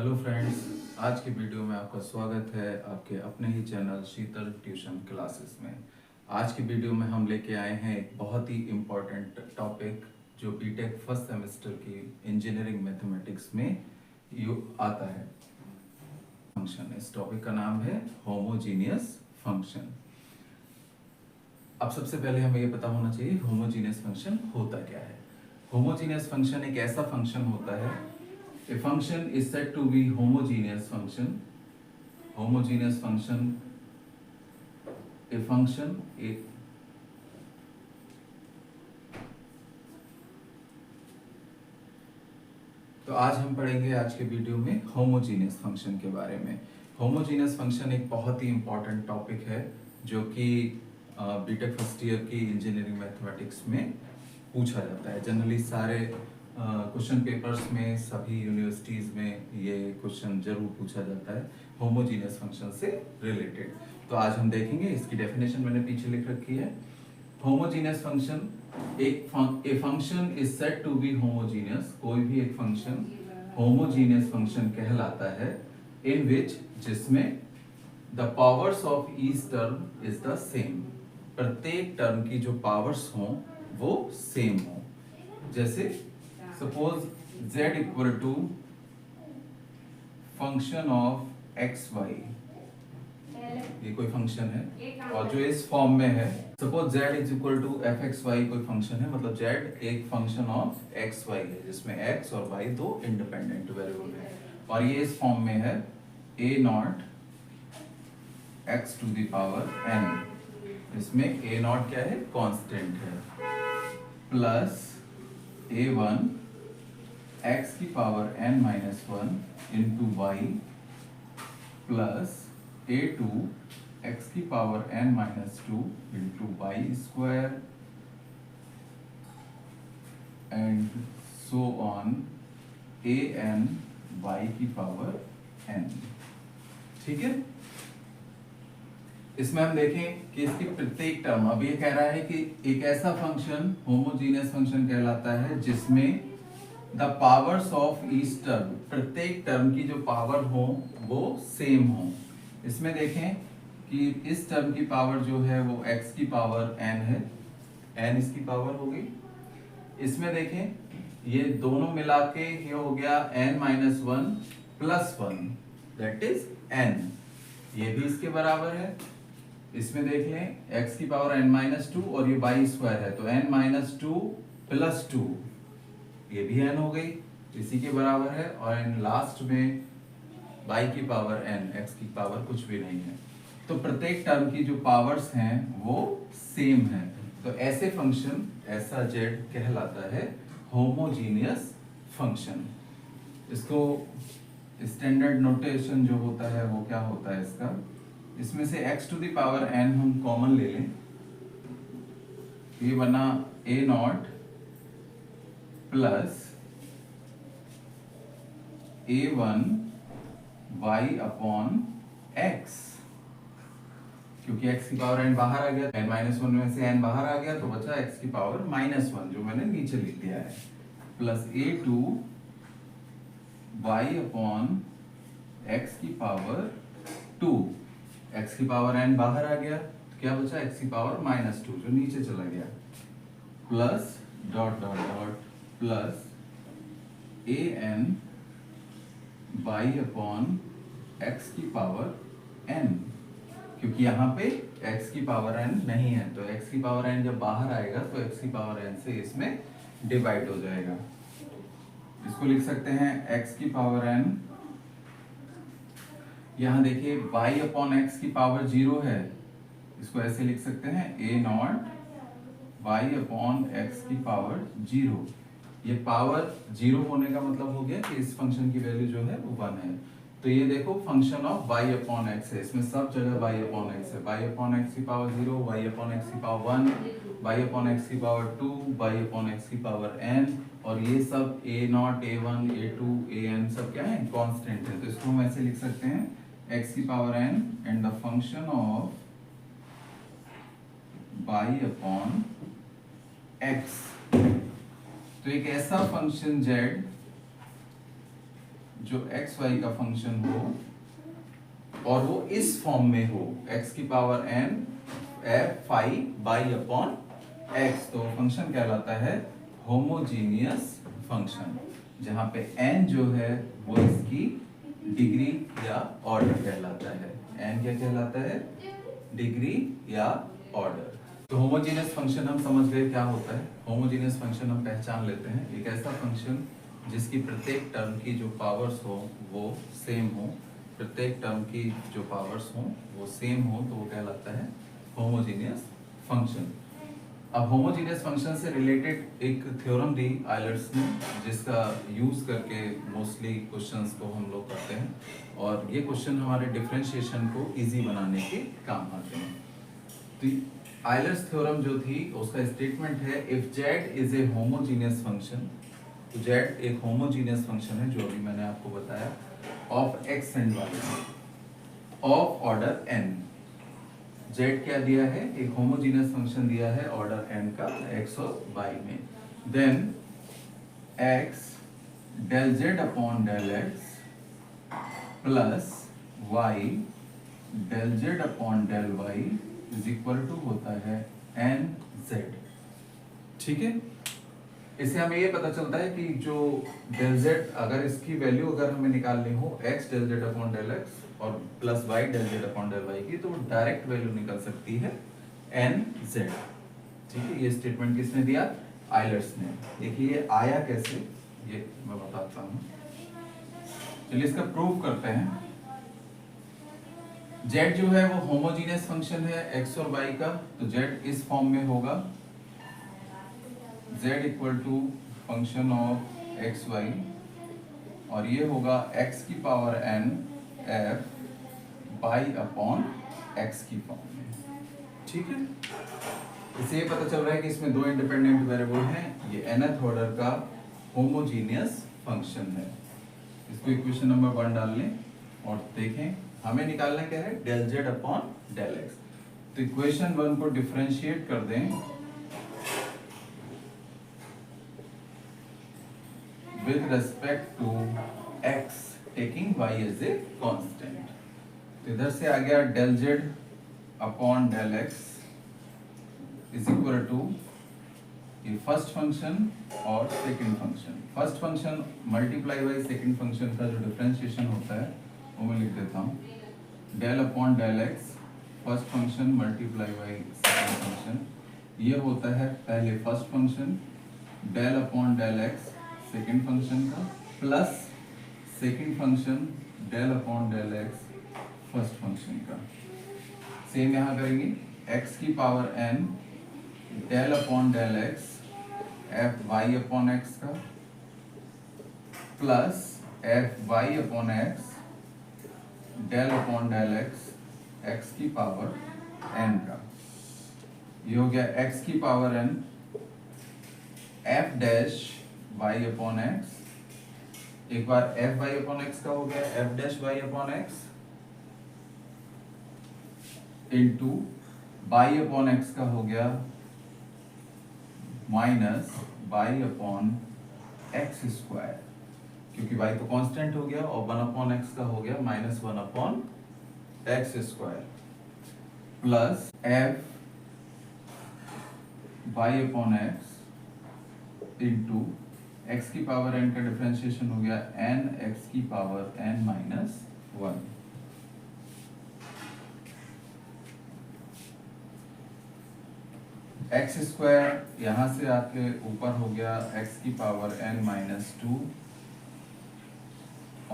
Hello friends, आज की video में आपका स्वागत है आपके अपने ही चैनल शीतल ट्यूशन क्लासेस में। आज की वीडियो में हम लेके आए हैं एक बहुत ही इम्पोर्टेंट टॉपिक जो बीटेक फर्स्ट सेमेस्टर की इंजीनियरिंग मैथमेटिक्स में आता है। फंक्शन, इस टॉपिक का नाम है होमोजीनियस फंक्शन। अब सबसे पहले हमें ये पता होना चाहिए होमोजीनियस फंक्शन होता क्या है। होमोजीनियस फंक्शन एक ऐसा फंक्शन होता है, a function is said to be homogeneous function, homogeneous function, a function a तो आज हम पढ़ेंगे आज के वीडियो में होमोजीनियस फंक्शन के बारे में। होमोजीनियस फंक्शन एक बहुत ही इम्पॉर्टेंट टॉपिक है जो कि बीटेक फर्स्ट ईयर की इंजीनियरिंग मैथमेटिक्स में पूछा जाता है। जनरली सारे क्वेश्चन पेपर्स में, सभी यूनिवर्सिटीज़ में ये क्वेश्चन जरूर पूछा जाता है होमोजीनियस फंक्शन से रिलेटेड। तो आज हम देखेंगे, इसकी डेफिनेशन मैंने पीछे लिख रखी है। Homogeneous function, a function is said to be homogeneous, कोई भी एक फंक्शन होमोजीनियस फंक्शन कहलाता है इन विच, जिसमें the powers of each term is the same, प्रत्येक टर्म की जो पावर्स हों वो सेम हो। जैसे suppose z equal to function of x y, ये कोई फंक्शन है और जो इस फॉर्म में है। Suppose z is equal to f x y कोई फंक्शन है, मतलब z एक फंक्शन ऑफ एक्स वाई है जिसमें x और y दो इंडिपेंडेंट वेरिएबल है और ये इस फॉर्म में है a nought x to the power n, इसमें a नॉट क्या है, कांस्टेंट है, प्लस a1 x की power n minus one into y plus a2 x की power n minus two into y square and so on an y की power n। ठीक है, इसमें हम देखें कि इसकी प्रत्येक टर्म, अब ये कह रहा है कि एक ऐसा फंक्शन होमोजीनियस फंक्शन कहलाता है जिसमें the powers of each term, प्रत्येक टर्म की जो पावर हो वो सेम हो। इसमें देखें कि इस टर्म की पावर जो है वो x की पावर n है, n इसकी पावर हो गई। इसमें देखें ये दोनों मिला के ये हो गया n minus one plus one, that is n, ये भी इसके बराबर है। इसमें देख लें x की पावर n माइनस टू और ये y स्क्वायर है तो n minus two plus two, ये भी n हो गई, इसी के बराबर है। और n लास्ट में y की पावर n, x की पावर कुछ भी नहीं है। तो प्रत्येक टर्म की जो पावर्स हैं वो सेम है, तो ऐसे फंक्शन, ऐसा z कहलाता है होमोजीनियस फंक्शन। इसको स्टैंडर्ड नोटेशन जो होता है वो क्या होता है इसका, इसमें से x to the power n हम कॉमन ले लें, ये बना a nought plus a1 y upon x, क्योंकि x की पावर n बाहर आ गया, n माइनस वन में से n बाहर आ गया तो बचा x की पावर माइनस वन जो मैंने नीचे लिख दिया है, plus a2 y upon x की पावर 2, x की पावर n बाहर आ गया तो क्या बचा, x की पावर माइनस टू जो नीचे चला गया, plus dot dot dot plus an y upon x की पावर n, क्योंकि यहाँ पे x की पावर n नहीं है तो x की पावर n जब बाहर आएगा तो x की पावर n से इसमें डिवाइड हो जाएगा। इसको लिख सकते हैं x की पावर n, यहाँ देखिए y अपॉन x की पावर जीरो है, इसको ऐसे लिख सकते हैं a not y upon x की पावर जीरो। ये पावर जीरो होने का मतलब हो गया कि इस फंक्शन की वैल्यू जो है वो वन है। तो ये देखो function of y upon x है, इसमें सब जगह y अपॉन x है, y अपॉन x की power zero, y upon x की power one, y upon x की power two, y upon x की पावर n, और ये सब a not, a1, a2, an सब क्या है, कांस्टेंट है। तो इसको हम ऐसे लिख सकते हैं x की power n and the function of y upon x। तो एक ऐसा फंक्शन z जो एक्स वाई का फंक्शन हो और वो इस फॉर्म में हो, x की power n f phi by upon x, तो फंक्शन कहलाता है होमोजीनियस फंक्शन, जहां पे n जो है वो इसकी डिग्री या ऑर्डर कहलाता है। n क्या कहलाता है? डिग्री या ऑर्डर। तो होमोजीनियस फंक्शन हम समझ गए क्या होता है। होमोजीनियस फंक्शन हम पहचान लेते हैं, एक ऐसा फंक्शन जिसकी प्रत्येक टर्म की जो पावर्स हो वो सेम हो, प्रत्येक टर्म की जो पावर्स हो वो सेम हो, तो वो कहलाता है होमोजीनियस फंक्शन। अब होमोजीनियस फंक्शन से रिलेटेड एक थ्योरम दी आयलर्स ने, जिसका यूज करके मोस्टली क्वेश्चंस को हम लोग करते हैं, और ये क्वेश्चन हमारे डिफरेंशिएशन को इजी बनाने के काम आते हैं। तो आयलर्स थ्योरम जो थी उसका स्टेटमेंट है, if z is a homogeneous function, तो z एक होमोजीनियस फंक्शन है जो अभी मैंने आपको बताया, of x and y of order n। z क्या दिया है? एक होमोजीनियस फंक्शन दिया है ऑर्डर n का x और y में। Then x del z upon del x plus y del z upon del y is equal to होता है nz। ठीक है, इससे हमें ये पता चलता है कि जो del z, अगर इसकी वैल्यू अगर हमें निकालनी हो x del z upon del x और plus y del z upon del y की, तो वो डायरेक्ट वैल्यू निकल सकती है nz। ठीक है, ये स्टेटमेंट किसने दिया? आयलर्स ने। देखिए ये आया कैसे, ये मैं बताता हूँ। चलिए इसका प्रूफ करते हैं। z जो है वो होमोजीनियस फंक्शन है x और y का, तो z इस फॉर्म में होगा, z equal to function of x y, और ये होगा x की power n f by upon x की फॉर्म में। ठीक है, इससे ये पता चल रहा है कि इसमें दो इंडिपेंडेंट वेरिएबल हैं, ये nth ऑर्डर का होमोजीनियस फंक्शन है। इसको इक्वेशन नंबर 1 डाल लें और देखें हमें निकालना क्या है, del z upon del x। तो इक्वेशन 1 को डिफरेंशिएट कर दें with respect to x taking y as a constant। तो इधर से आ गया del z upon del x is equal to ये फर्स्ट फंक्शन और second function. First function multiply by second function का जो डिफरेंशिएशन होता है वो मैं लिख देता हूँ, del upon del x first function multiply by second function, ये होता है पहले first function del upon del x second function का, plus second function del upon del x first function का। सेम यहाँ करेंगे, x की power n del upon del x f y upon x का, plus f y upon x del upon del x x की power n का। ये हो गया x की power n f dash y upon x, एक बार f y upon x का हो गया f dash y upon x into y upon x का हो गया minus y upon x square, क्योंकि y तो कांस्टेंट हो गया, और 1 अपॉन x का हो गया minus 1 upon x square, plus f y upon x into x की पावर n का डिफरेंशिएशन हो गया n x की power n minus 1। x square यहाँ से आके ऊपर हो गया x की पावर n माइनस 2,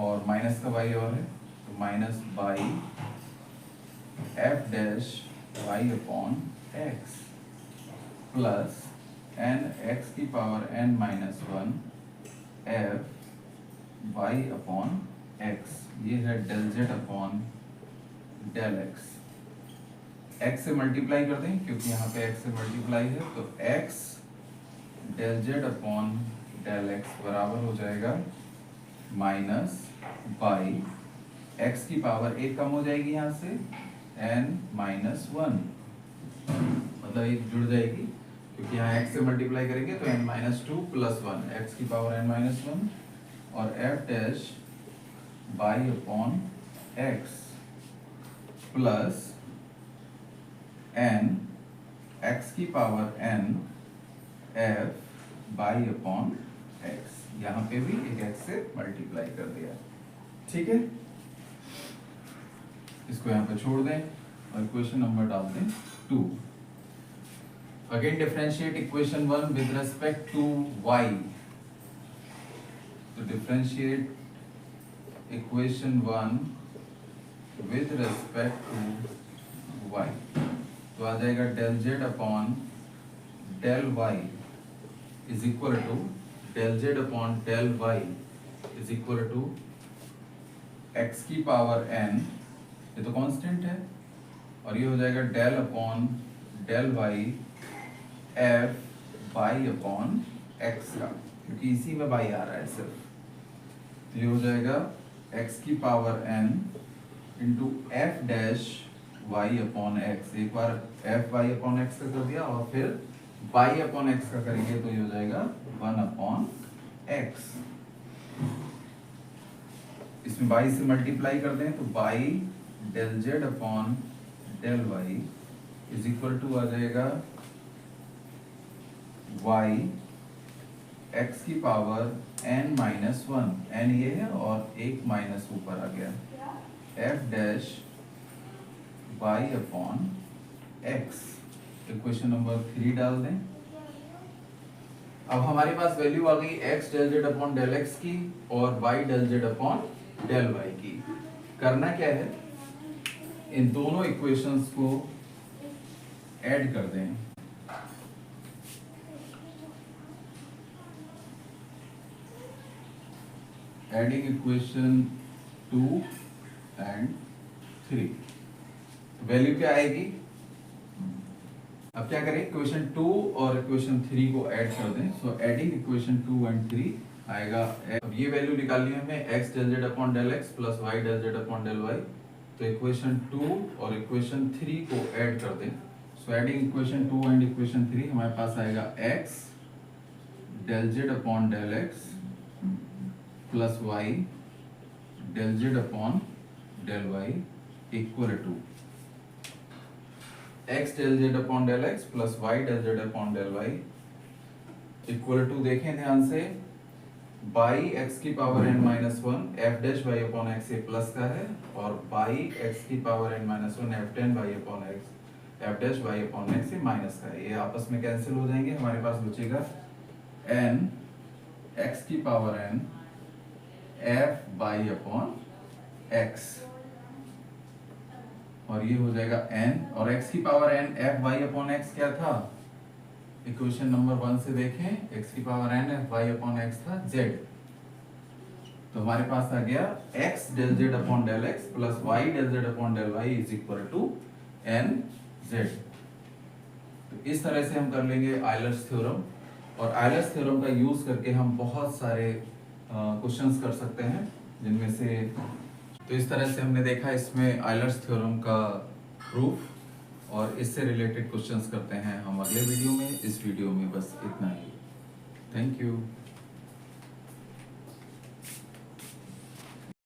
और माइनस का y और है तो minus by f dash y upon x plus n x की power n minus 1 f y upon x, ये है del z upon del x। x से मल्टीप्लाई कर दें क्योंकि यहाँ पे x से मल्टीप्लाई है, तो x del z upon del x बराबर हो जाएगा माइनस बाई x की पावर एक कम हो जाएगी यहाँ से n माइनस 1, मतलब एक जुड़ जाएगी क्योंकि यहाँ x से मल्टीप्लाई करेंगे तो n माइनस 2 प्लस 1 x की पावर n माइनस 1, और f dash by upon x plus n x की power n f by upon x. यहां पे भी एक एक्स से मल्टीप्लाई कर दिया, ठीक है। इसको यहां पे छोड़ दें और इक्वेशन नंबर डाल दें 2। Again differentiate equation 1 with respect to y। तो differentiate equation 1 with respect to y, तो आ जाएगा del z upon del y is equal to del z upon del y is equal to x की power n, ये तो constant है, और ये हो जाएगा del upon del y f by upon x का, क्योंकि इसी में बाई आ रहा है सिर्फ। तो ये हो जाएगा x की power n into F dash y upon x। एक बार f y अपॉन x का कर दिया और फिर y अपॉन x का करेंगे तो ये हो जाएगा 1 अपॉन x। इसमें y से मल्टीप्लाई कर दें तो y del z upon del y is equal to आ जाएगा y x की पावर n माइनस 1, n ये है और एक माइनस ऊपर आ गया, f dash y upon x। Equation number 3 डाल दें। अब हमारे पास वैल्यू आ गई x del z upon del x की और y del z upon del y की। करना क्या है, इन दोनों इक्वेशंस को ऐड कर दें। एडिंग इक्वेशन 2 एंड 3, वैल्यू क्या आएगी। अब क्या करें, इक्वेशन 2 और इक्वेशन 3 को ऐड कर दें। सो एडिंग इक्वेशन 2 एंड 3 आएगा, अब ये वैल्यू निकालनी है हमें x del z upon del x plus y del z upon del y। तो इक्वेशन 2 और इक्वेशन 3 को ऐड कर दें। So adding equation 2 and equation 3 हमारे पास आएगा x del z upon del x plus y del z upon del y equal to x del z upon del x plus y del z upon del y equal to, देखें ध्यान से, by x की power n minus 1 f dash y upon x ये plus का है, और by x की power n minus 1 f ten y upon x f dash y upon x ये माइनस का है। ये आपस में कैंसिल हो जाएंगे, हमारे पास बचेगा n x की power n f y upon x, और ये हो जाएगा n, और x की power n f y upon x क्या था, इक्वेशन नंबर 1 से देखें, x की power n f y upon x था z। तो हमारे पास आ गया x del z upon del x plus y del z upon del y is equal to n z। तो इस तरह से हम कर लेंगे आयलर्स थ्योरम, और आयलर्स थ्योरम का यूज करके हम बहुत सारे क्वेश्चंस कर सकते हैं, जिनमें से, तो इस तरह से हमने देखा इसमें आयलर्स थ्योरम का प्रूफ, और इससे रिलेटेड क्वेश्चंस करते हैं हम अगले वीडियो में। इस वीडियो में बस इतना ही। Thank you.